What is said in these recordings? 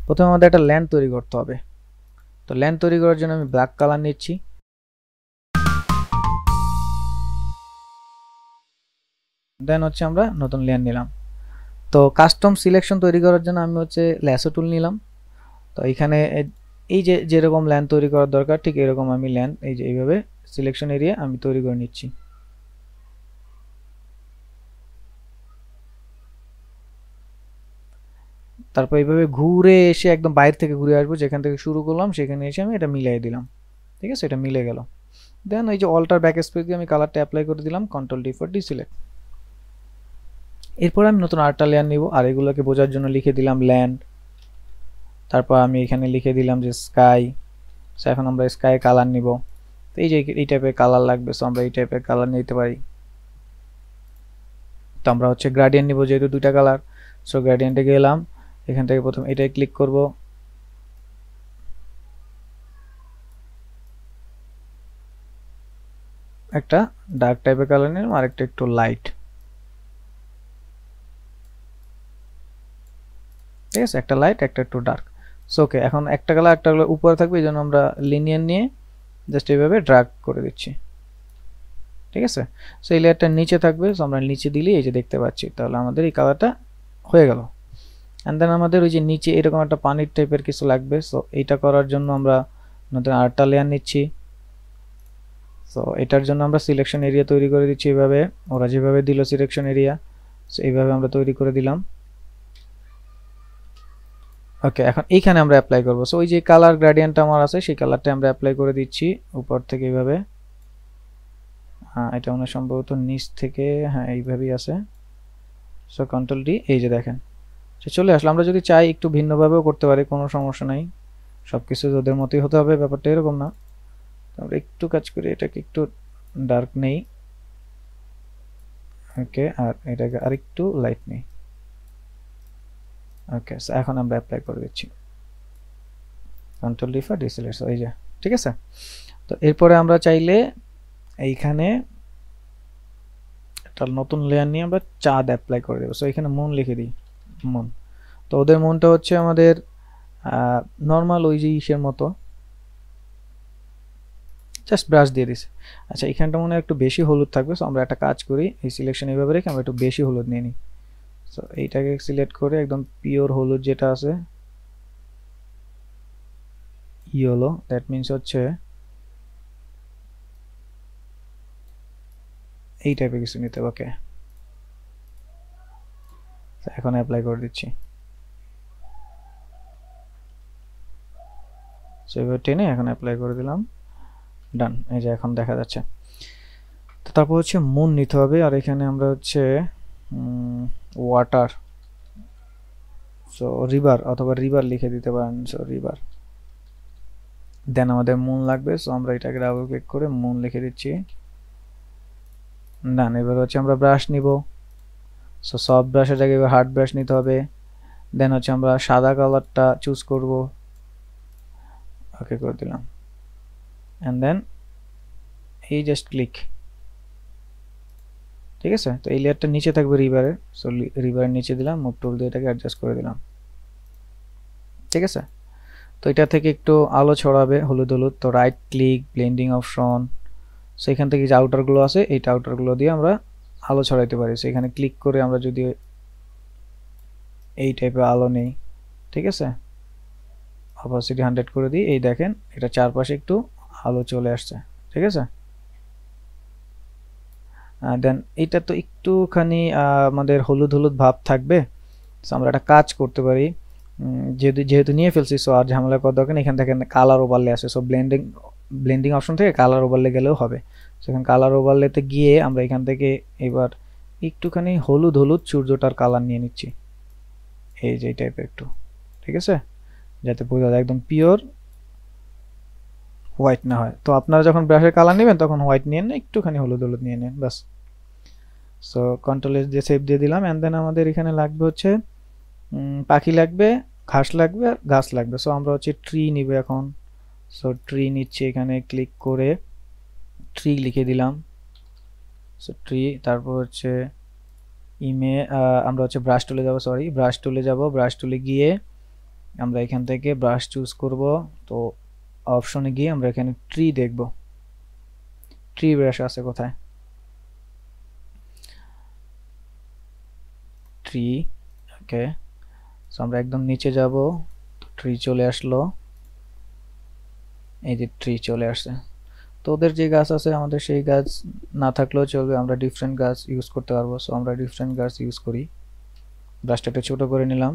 প্রথমে আমাদের একটা ল্যান্ড তৈরি করতে হবে। তো ল্যান্ড তৈরি করার জন্য আমি ব্ল্যাক কালার নিচ্ছি। দেন হচ্ছে আমরা নতুন লেয়ার নিলাম। তো কাস্টম সিলেকশন তৈরি করার জন্য আমি হচ্ছে ল্যাসো টুল নিলাম। তো এখানে এই যে যেরকম ল্যান্ড তৈরি করার দরকার ঠিক এরকম আমি ল্যান্ড এই যে এইভাবে সিলেকশন এরিয়া আমি তৈরি করে নিচ্ছি। তারপর এইভাবে ঘুরে এসে একদম বাইরে থেকে ঘুরে আসবো, যেখান থেকে শুরু করলাম সেখানে এসে আমি এটা মিলিয়ে দিলাম। ঠিক আছে, এটা মিলে গেল। দেন এই যে অল্টার ব্যাক স্পেস দিয়ে আমি কালারটা অ্যাপ্লাই করে দিলাম, কন্ট্রোল ডি ফর ডিসিলেক্ট। এরপর আমি নতুন আরেকটা লেয়ার নিব, আর এগুলোকে বোঝার জন্য লিখে দিলাম ল্যান্ড। তারপর আমি এখানে লিখে দিলাম যে স্কাই। সো এখন আমরা স্কাই কালার নিব। তো এই যে এই টাইপের কালার লাগবে, সো আমরা এই টাইপের কালার নিতে পারি। তো আমরা হচ্ছে গ্রেডিয়েন্ট নিব, যেহেতু দুইটা কালার। সো গ্রেডিয়েন্টে গেলাম, এখান থেকে প্রথম এটাই ক্লিক করব। একটা ডার্ক টাইপের কালার নিলাম, আর একটা একটু লাইট। ঠিক আছে, একটা লাইট একটা একটু ডার্ক। সো ওকে, এখন একটা কালার উপরে থাকবে, এই জন্য আমরা লিনিয়ার নিয়ে জাস্ট এইভাবে ড্র্যাগ করে দিচ্ছি। ঠিক আছে, সো এই লেয়ারটা নিচে থাকবে, সো আমরা নিচে দিলে এই যে দেখতে পাচ্ছি, তাহলে আমাদের এই কালারটা হয়ে গেল। অ্যান্ড দেন আমাদের ওই যে নিচে এরকম একটা পানির টাইপের কিছু লাগবে। সো এইটা করার জন্য আমরা নতুন আরেকটা লেয়ার নিচ্ছি। সো এটার জন্য আমরা সিলেকশন এরিয়া তৈরি করে দিচ্ছি এইভাবে, ওরা যেভাবে দিল সিলেকশন এরিয়া, সো এইভাবে আমরা তৈরি করে দিলাম। ওকে, এখন এইখানে আমরা অ্যাপ্লাই করব। সো ওই যে কালার গ্রেডিয়েন্ট আমার আছে সেই কালারটা আমরা অ্যাপ্লাই করে দিচ্ছি উপর থেকে এইভাবে। হ্যাঁ, এটা মনে সম্ভবত নিচ থেকে, হ্যাঁ এইভাবেই আছে। সো কন্ট্রোল ডি, এই যে দেখেন চলে আসলে। আমরা যদি চাই একটু ভিন্নভাবেও করতে পারি, কোনো সমস্যা নাই, সবকিছু ওদের মতোই হতে হবে ব্যাপারটা এরকম না। আমরা একটু কাজ করি, এটাকে একটু ডার্ক নেই। ওকে, আর এটাকে আরেকটু লাইট নেই। ওকে, সো এখন আমরা অ্যাপ্লাই করে দিচ্ছি, কন্ট্রোল ডি ফর ডিসিলেক্ট। এই যে ঠিক আছে। তো এরপরে আমরা চাইলে এইখানে একটা নতুন লেয়ার নিয়ে আমরা চাঁদ অ্যাপ্লাই করে দেবো। সো এখানে মুন লিখে দিই, মুন। তো ওদের মুনটা হচ্ছে আমাদের নর্মাল ওই যে ইসের মতো, জাস্ট ব্রাশ দিয়ে দিছে। আচ্ছা, এখানটা মনে হয় একটু বেশি হলুদ থাকবে। সো আমরা একটা কাজ করি, এই সিলেকশন এইভাবে রেখে আমরা একটু বেশি হলুদ নিয়ে নিই। সো এইটাকে সিলেক্ট করে একদম পিওর হলুদ যেটা আছে, ইয়েলো, দ্যাট মিনস হচ্ছে এই টাইপের কিছু নিতে হবে। ওকে, এখন অ্যাপ্লাই করে দিচ্ছি। সো এবার টেনে এখন অ্যাপ্লাই করে দিলাম, ডান। এই যে এখন দেখা যাচ্ছে। তো তারপর হচ্ছে মুন নিতে হবে, আর এখানে আমরা হচ্ছে ওয়াটার, সো রিভার অথবা রিভার লিখে দিতে পারেন। সো রিভার, দেন আমাদের মুন লাগবে। সো আমরা এটাকে ডাবল ক্লিক করে মুন লিখে দিচ্ছি, ডান। এবার হচ্ছে আমরা ব্রাশ নিব। সো সফট ব্রাশের জায়গায় এবার হার্ড ব্রাশ নিতে হবে। দেন হচ্ছে আমরা সাদা কালারটা চুজ করব। ওকে করে দিলাম, অ্যান্ড দেন এই জাস্ট ক্লিক। ঠিক আছে, তো এই লেয়ারটা নিচে থাকবে রিভারের। সো রিভারের নিচে দিলাম, মুভ টুল দিয়ে এটাকে অ্যাডজাস্ট করে দিলাম। ঠিক আছে, তো এটা থেকে একটু আলো ছড়াবে হলুদ হলুদ। তো right click, blending option, so এখান থেকে যে আউটারগুলো আছে এই আউটারগুলো দিয়ে আমরা আলো ছড়াইতে পারি। সো এখানে ক্লিক করে আমরা যদি এই টাইপের আলো নেই, ঠিক আছে, অপাসিটি 100 করে দিই, এই দেখেন এটা চারপাশে একটু আলো চলে আসছে। ঠিক আছে, দেন এইটা তো একটুখানি আমাদের হলুদ হলুদ ভাব থাকবে। সো আমরা একটা কাজ করতে পারি, যেহেতু নিয়ে ফেলছি, সো আর ঝামেলা করার দরকার নেই। এখান থেকে কালার ওভারলে আছে, সো ব্লেন্ডিং অপশন থেকে কালার ওভারলে গেলেও হবে। সো এখানে কালার ওভারলেতে গিয়ে আমরা এখান থেকে এবার একটুখানি হলুদ হলুদ সূর্যটার কালার নিয়ে নিচ্ছি, এই যে এই টাইপের একটু। ঠিক আছে, যাতে বোঝা যায় একদম পিওর হোয়াইট না হয়। তো আপনারা যখন ব্রাশের কালার নেবেন তখন হোয়াইট নিয়ে নেন, একটুখানি হলুদ হলুদ নিয়ে নেন, বাস। সো কন্ট্রোল এস দিয়ে সেভ দিয়ে দিলাম। অ্যান্ড দেন আমাদের এখানে লাগবে হচ্ছে পাখি লাগবে, ঘাস লাগবে, আর গাছ লাগবে। সো আমরা হচ্ছে ট্রি নিব এখন। সো ট্রি নিচ্ছি, এখানে ক্লিক করে ট্রি লিখে দিলাম। সো ট্রি, তারপর হচ্ছে আমরা হচ্ছে ব্রাশ টুলে যাব, সরি ব্রাশ টুলে যাব। ব্রাশ টুলে গিয়ে আমরা এখান থেকে ব্রাশ চুজ করব। তো অপশনে গিয়ে আমরা এখানে ট্রি দেখব, ট্রি ব্রাশ আছে কোথায়, ট্রি। ওকে, সো আমরা একদম নিচে যাব, ট্রি চলে আসলো, এই যে ট্রি চলে আসছে। তো ওদের যে গাছ আছে আমাদের সেই গাছ না থাকলেও চলবে, আমরা ডিফারেন্ট গাছ ইউজ করতে পারবো। সো আমরা ডিফারেন্ট গাছ ইউজ করি। ব্রাশটা একটু ছোট করে নিলাম,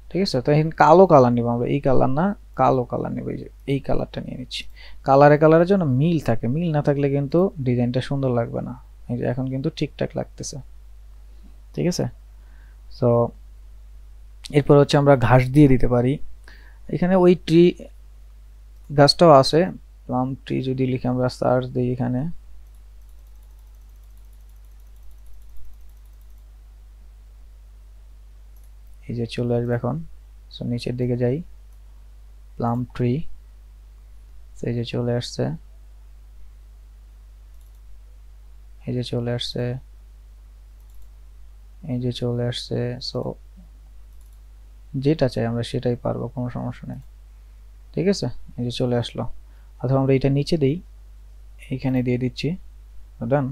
ঠিক আছে। তো এখন কালো কালার নিব আমরা, এই কালার না, কালো কালার নিব, এই যে এই কালারটা নিয়ে নিচ্ছি। কালারে কালারের জন্য মিল থাকে, মিল না থাকলে কিন্তু ডিজাইনটা সুন্দর লাগবে না। এই যে এখন কিন্তু ঠিকঠাক লাগতেছে, ঠিক আছে। সো এরপর হচ্ছে আমরা ঘাস দিয়ে দিতে পারি এখানে। ওই ট্রি গাছটাও আছে, প্লাম ট্রি যদি লিখে আমরা সার্চ দিই এখানে, এই যে চলে আসবে এখন। সো নিচের দিকে যাই, প্লাম ট্রি, এই যে চলে আসছে, এই যে চলে আসছে, এই যে চলে আসছে। সো যেটা চাই আমরা সেটাই পারবো, কোনো সমস্যা নেই, ঠিক আছে। এই যে চলে আসলো। অথবা আমরা এটা নিচে দিই, এইখানে দিয়ে দিচ্ছি, ডান।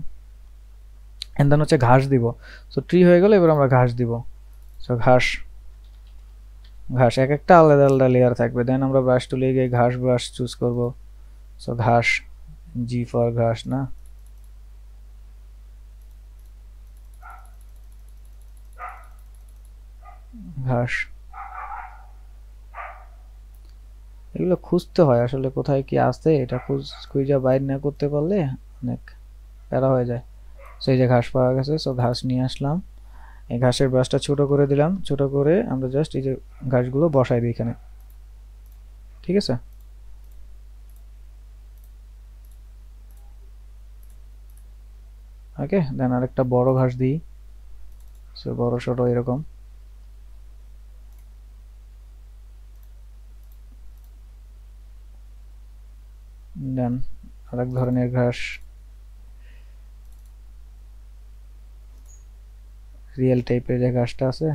এন্ড দেন হচ্ছে ঘাস দিব। সো ট্রি হয়ে গেল, এবার আমরা ঘাস দিব। সো ঘাস, ঘাস এক একটা আলাদা আলাদা লেয়ার থাকবে। দেন আমরা ব্রাশ টুলে গিয়ে ঘাস ব্রাশ চুজ করব। সো ঘাস, জি ফর ঘাস, না ঘাস। এগুলো খুঁজতে হয় আসলে কোথায় কি আছে, এটা খুঁজে বাইর না করতে পারলে অনেক প্যারা হয়ে যায়। সো এই যে ঘাস পাওয়া গেছে, সো ঘাস নিয়ে আসলাম। এই ঘাসের ব্রাশটা ছোট করে দিলাম, ছোট করে আমরা জাস্ট এই যে ঘাসগুলো বসাই দিই এখানে, ঠিক আছে। ওকে, দেন আরেকটা বড় ঘাস দিই। সো বড় ছোট এরকম, দেন আরেক ধরনের ঘাস, রিয়েল টাইপের যে ঘাসটা আছে,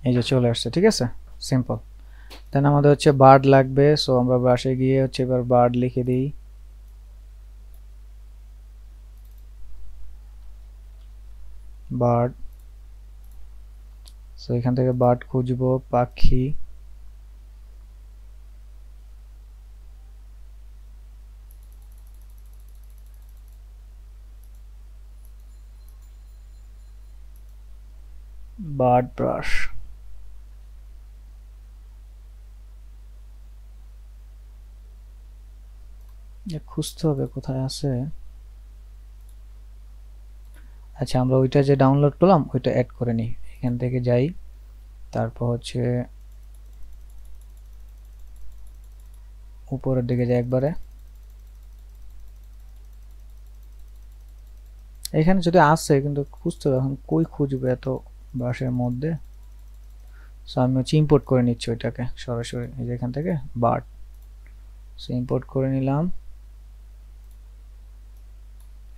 এই যে চলে আসছে, ঠিক আছে, সিম্পল। দেন আমাদের হচ্ছে বার্ড লাগবে। সো আমরা ব্রাশে গিয়ে হচ্ছে এবার বার্ড লিখে দিই, বার্ড। সো এখান থেকে বার্ড খুঁজবো, পাখি, বার্ড ব্রাশ। খুঁজতে হবে কোথায় আছে। আচ্ছা, আমরা ওইটা যে ডাউনলোড করলাম ওইটা অ্যাড করে নিই, এখান থেকে যাই, তারপর হচ্ছে উপরের দিকে যাই একবারে। এখানে যদি আসে কিন্তু খুঁজতে হবে, এখন কই খুঁজবে এত ব্রাশের মধ্যে। সো আমি হচ্ছে ইম্পোর্ট করে নিচ্ছি ওইটাকে সরাসরি, এই যে এখান থেকে বার্ড। সো ইম্পোর্ট করে নিলাম,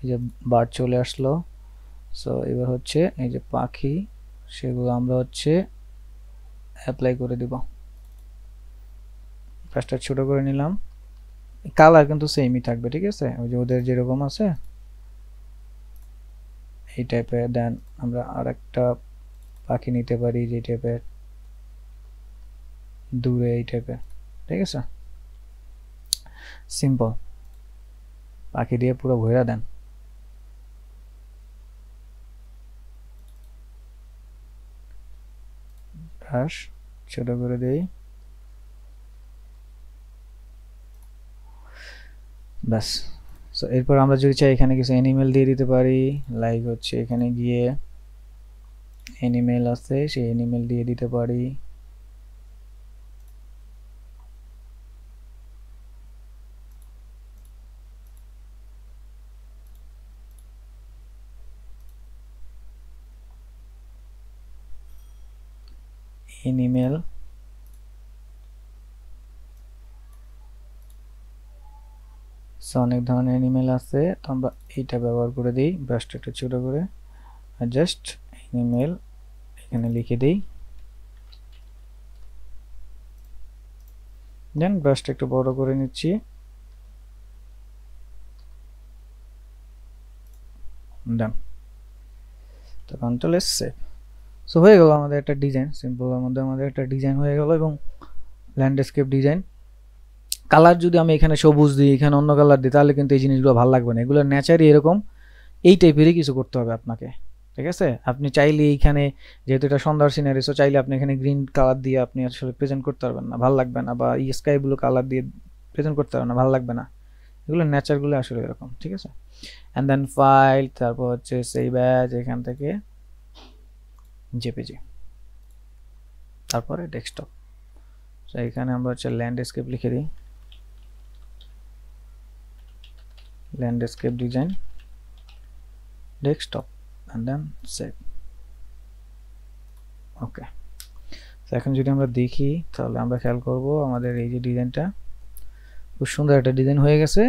এই যে বার্ড চলে আসলো। সো এবার হচ্ছে এই যে পাখি, সেগুলো আমরা হচ্ছে অ্যাপ্লাই করে দিব। ব্রাশটা ছোট করে নিলাম, কালার কিন্তু সেমই থাকবে, ঠিক আছে, ওই যে ওদের যেরকম আছে এই টাইপের। দেন আমরা আরেকটা পাখি নিতে পারি যে টাইপের, দূরে এই টাইপের, ঠিক আছে, সিম্পল। পাখি দিয়ে পুরো ভরা দেন। ব্রাশ ছোট করে দেই, ব্যাস। সো এরপর আমরা যদি চাই এখানে কিছু অ্যানিমেল দিয়ে দিতে পারি, লাইক হচ্ছে এখানে গিয়ে অ্যানিমেল আছে সেই অ্যানিমেল দিয়ে দিতে পারি। অ্যানিমেল, সো অনেক ধরনের অ্যানিমেল আছে, তো আমরা এইটা ব্যবহার করে দিই, ব্রাশটা একটু ছোট করে, আর জাস্ট অ্যানিমেল এখানে লিখে দিই, দেন ব্রাশটা একটু বড় করে নিচ্ছি, ডান। তো কন্ট্রোল এস সেভ। সো হয়ে গেল আমাদের একটা ডিজাইন, সিম্পলের মধ্যে আমাদের একটা ডিজাইন হয়ে গেল, এবং ল্যান্ডস্কেপ ডিজাইন। কালার যদি আমি এখানে সবুজ দিই, এখানে অন্য কালার দিই, তাহলে কিন্তু এই জিনিসগুলো ভালো লাগবে না। এগুলো ন্যাচারই এরকম, এই টাইপেরই কিছু করতে হবে আপনাকে, ঠিক আছে? আপনি চাইলে এইখানে, যেহেতু এটা সন্ধ্যার সিনারি, সো চাইলে আপনি এখানে গ্রিন কালার দিয়ে আপনি আসলে প্রেজেন্ট করতে পারবেন না, ভালো লাগবে না, বা স্কাই ব্লু কালার দিয়ে প্রেজেন্ট করতে পারবেন না, ভালো লাগবে না। এগুলো ন্যাচারগুলো আসলে এরকম, ঠিক আছে? অ্যান্ড দেন ফাইল, তারপর হচ্ছে সেভ অ্যাজ, এখান থেকে জেপিজি, তারপরে ডেস্কটপ। সো এখানে আমরা হচ্ছে ল্যান্ডস্কেপ লিখে দিই, landscape design desktop, and then save. Okay, এখন যদি আমরা দেখি, তাহলে আমরা খেয়াল করব আমাদের এই যে ডিজাইনটা, খুব সুন্দর একটা ডিজাইন হয়ে গেছে।